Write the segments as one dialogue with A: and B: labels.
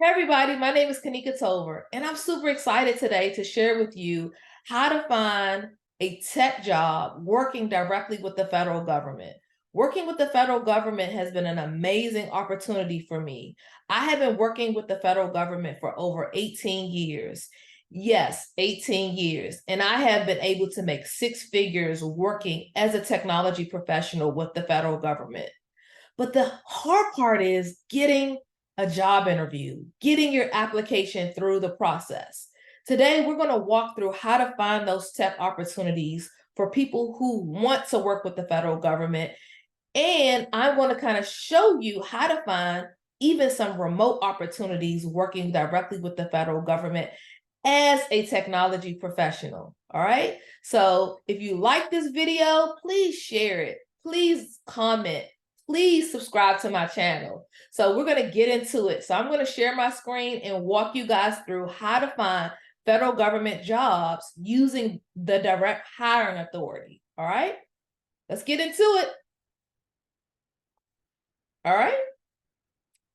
A: Hey everybody, my name is Kanika Tolver, and I'm super excited today to share with you how to find a tech job working directly with the federal government. Working with the federal government has been an amazing opportunity for me. I have been working with the federal government for over 18 years. Yes, 18 years. And I have been able to make six figures working as a technology professional with the federal government. But the hard part is getting a job interview, getting your application through the process. Today, we're going to walk through how to find those tech opportunities for people who want to work with the federal government. And I'm going to kind of show you how to find even some remote opportunities working directly with the federal government as a technology professional. All right. So if you like this video, please share it. Please comment. Please subscribe to my channel. So we're going to get into it. So I'm going to share my screen and walk you guys through how to find federal government jobs using the direct hiring authority. All right. Let's get into it. All right.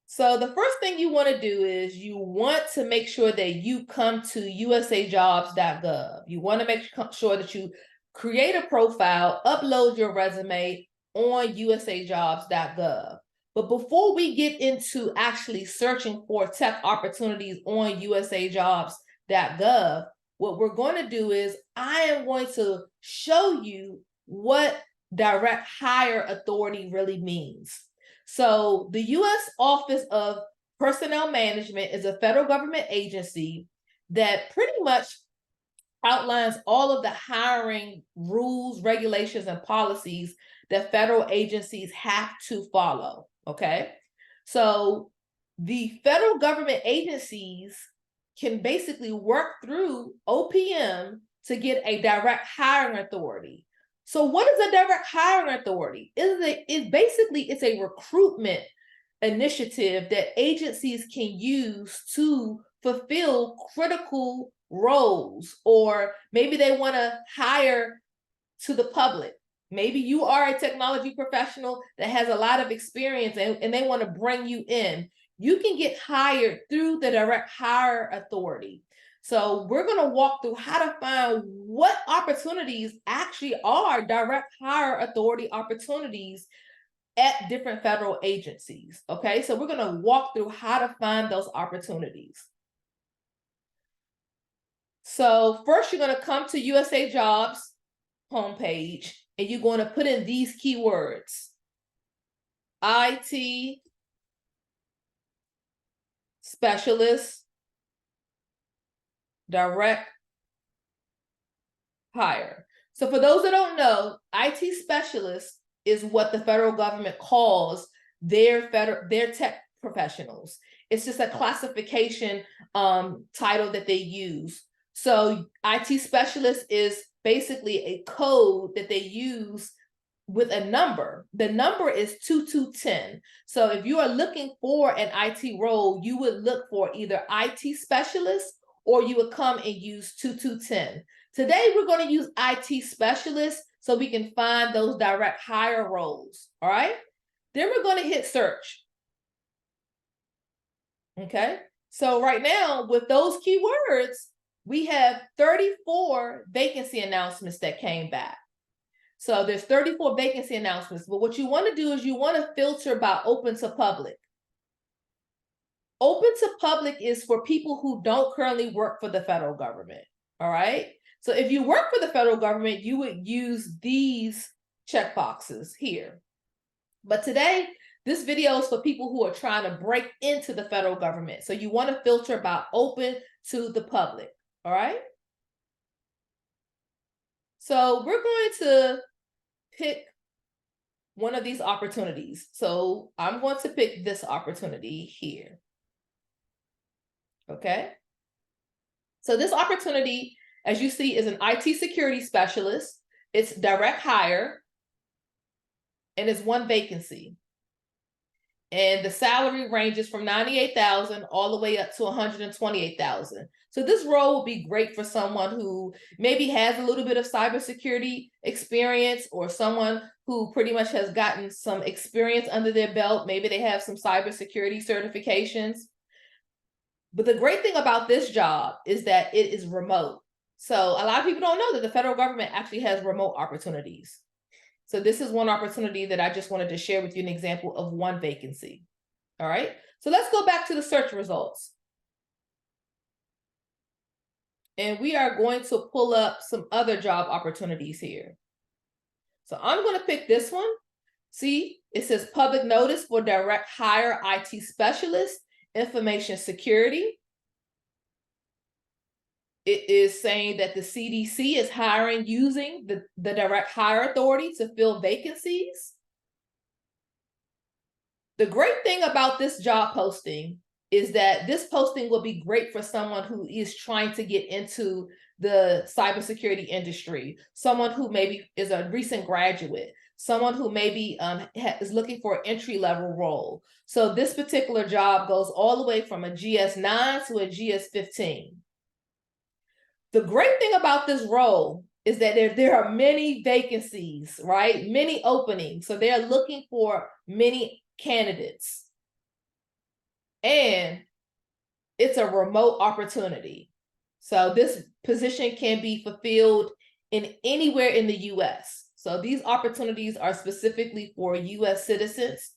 A: So the first thing you want to do is you want to make sure that you come to usajobs.gov. You want to make sure that you create a profile, upload your resume on usajobs.gov. But before we get into actually searching for tech opportunities on usajobs.gov, what we're going to do is I am going to show you what direct hire authority really means. So the U.S. Office of Personnel Management is a federal government agency that pretty much outlines all of the hiring rules, regulations, and policies that federal agencies have to follow, okay? So the federal government agencies can basically work through OPM to get a direct hiring authority. So what is a direct hiring authority? It's a recruitment initiative that agencies can use to fulfill critical roles, or maybe they want to hire to the public. Maybe you are a technology professional that has a lot of experience and they want to bring you in. You can get hired through the direct hire authority. So we're going to walk through how to find what opportunities actually are direct hire authority opportunities at different federal agencies. Okay, so we're going to walk through how to find those opportunities. So first you're going to come to USA Jobs homepage and you're going to put in these keywords: IT specialist, direct hire. So for those that don't know, IT specialist is what the federal government calls their tech professionals. It's just a classification title that they use. So IT specialist is basically a code that they use with a number. The number is 2210. So if you are looking for an IT role, you would look for either IT specialist or you would come and use 2210. Today, we're going to use IT specialist so we can find those direct hire roles. All right. Then we're going to hit search. Okay. So right now, with those keywords, we have 34 vacancy announcements that came back. So there's 34 vacancy announcements. But what you want to do is you want to filter by open to public. Open to public is for people who don't currently work for the federal government. All right. So if you work for the federal government, you would use these checkboxes here. But today, this video is for people who are trying to break into the federal government. So you want to filter by open to the public. All right. So we're going to pick one of these opportunities. So I'm going to pick this opportunity here. Okay. So this opportunity, as you see, is an IT security specialist. It's direct hire, and it's one vacancy. And the salary ranges from $98,000 all the way up to $128,000. So this role will be great for someone who maybe has a little bit of cybersecurity experience, or someone who pretty much has gotten some experience under their belt. Maybe they have some cybersecurity certifications. But the great thing about this job is that it is remote. So a lot of people don't know that the federal government actually has remote opportunities. So this is one opportunity that I just wanted to share with you, an example of one vacancy. All right, so let's go back to the search results. And we are going to pull up some other job opportunities here. So I'm going to pick this one. See, it says public notice for direct hire IT specialist, information security. It is saying that the CDC is hiring using the direct hire authority to fill vacancies. The great thing about this job posting is that this posting will be great for someone who is trying to get into the cybersecurity industry, someone who maybe is a recent graduate, someone who maybe is looking for an entry-level role. So this particular job goes all the way from a GS9 to a GS15. The great thing about this role is that there are many vacancies, right? Many openings. So they're looking for many candidates. And it's a remote opportunity. So this position can be fulfilled in anywhere in the US. So these opportunities are specifically for US citizens.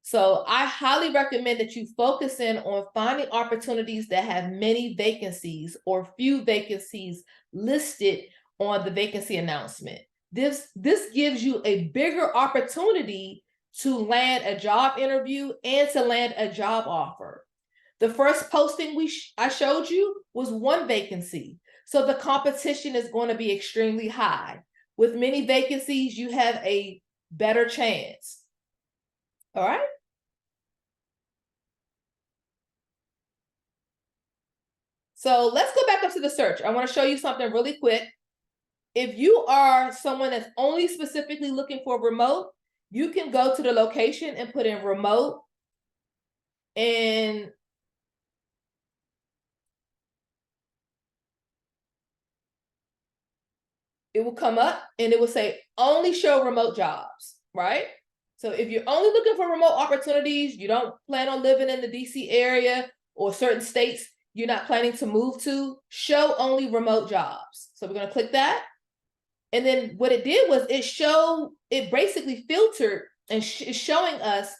A: So I highly recommend that you focus in on finding opportunities that have many vacancies or few vacancies listed on the vacancy announcement. This gives you a bigger opportunity to land a job interview and to land a job offer. The first posting I showed you was one vacancy. So the competition is going to be extremely high. With many vacancies, you have a better chance. All right. So let's go back up to the search. I want to show you something really quick. If you are someone that's only specifically looking for remote, you can go to the location and put in remote, and it will come up and it will say only show remote jobs, right? So if you're only looking for remote opportunities, you don't plan on living in the DC area or certain states you're not planning to move to, show only remote jobs. So we're going to click that. And then what it did was it basically filtered and is showing us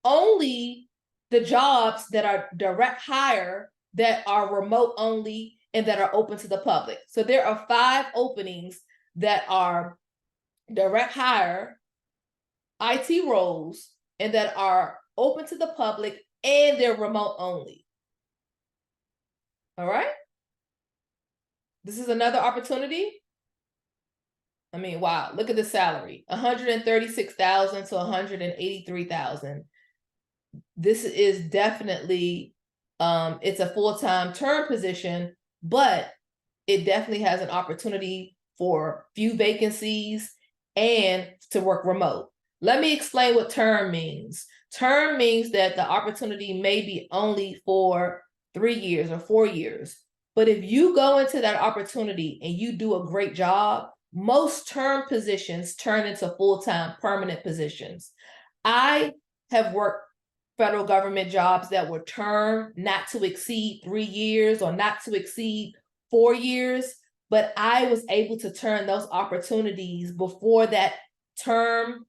A: only the jobs that are direct hire, that are remote only, and that are open to the public. So there are 5 openings that are direct hire IT roles and that are open to the public, and they're remote only. All right. This is another opportunity. I mean, wow, look at the salary, 136,000 to 183,000. This is definitely, it's a full-time term position, but it definitely has an opportunity for few vacancies and to work remote. Let me explain what term means. Term means that the opportunity may be only for 3 years or 4 years. But if you go into that opportunity and you do a great job, most term positions turn into full-time permanent positions. I have worked federal government jobs that were term, not to exceed 3 years or not to exceed 4 years, but I was able to turn those opportunities before that term,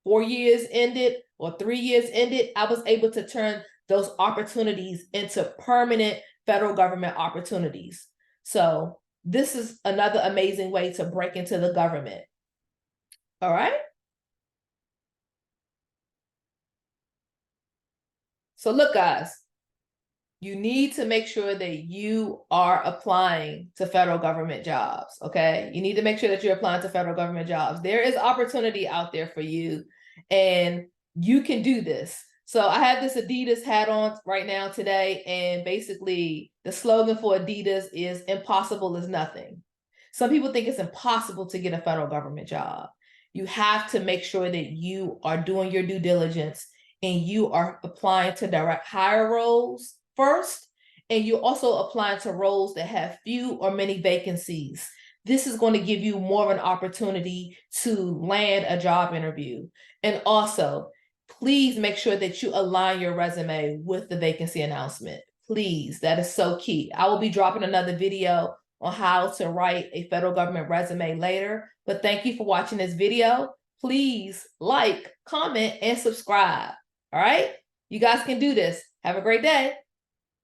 A: 4 years ended or 3 years ended. I was able to turn those opportunities into permanent federal government opportunities. So this is another amazing way to break into the government. All right. So look, guys, you need to make sure that you are applying to federal government jobs, okay? You need to make sure that you're applying to federal government jobs. There is opportunity out there for you, and you can do this. So I have this Adidas hat on right now today, and basically the slogan for Adidas is impossible is nothing. Some people think it's impossible to get a federal government job. You have to make sure that you are doing your due diligence and you are applying to direct hire roles first, and you're also applying to roles that have few or many vacancies. This is going to give you more of an opportunity to land a job interview. And also, please make sure that you align your resume with the vacancy announcement. please. That is so key. I will be dropping another video on how to write a federal government resume later. But thank you for watching this video. Please like, comment, and subscribe. All right? You guys can do this. Have a great day.